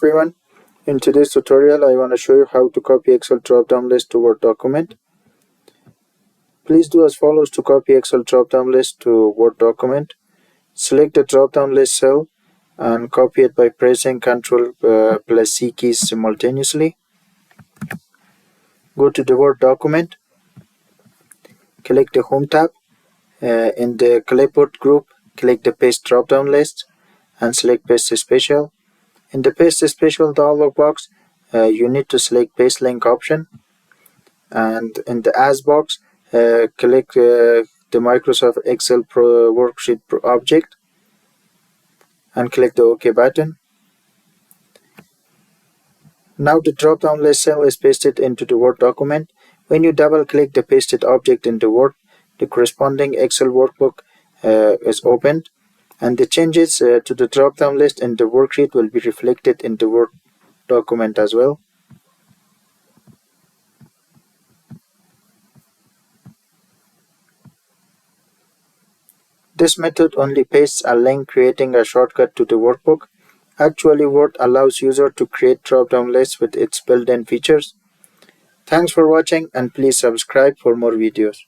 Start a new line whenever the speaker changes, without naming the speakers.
everyone. In today's tutorial, I want to show you how to copy Excel drop-down list to Word document. Please do as follows to copy Excel drop-down list to Word document. Select the drop-down list cell and copy it by pressing Ctrl plus C keys simultaneously. Go to the Word document. Click the Home tab. In the Clipboard group, click the Paste drop-down list and select Paste Special. In the Paste Special dialog box, you need to select Paste Link option, and in the As box, click the Microsoft Excel Worksheet object and click the OK button. Now the drop-down list cell is pasted into the Word document. When you double-click the pasted object into Word, the corresponding Excel workbook is opened, and the changes to the drop-down list in the worksheet will be reflected in the Word document as well. This method only pastes a link, creating a shortcut to the workbook. Actually, Word allows user to create drop-down lists with its built-in features. Thanks for watching, and please subscribe for more videos.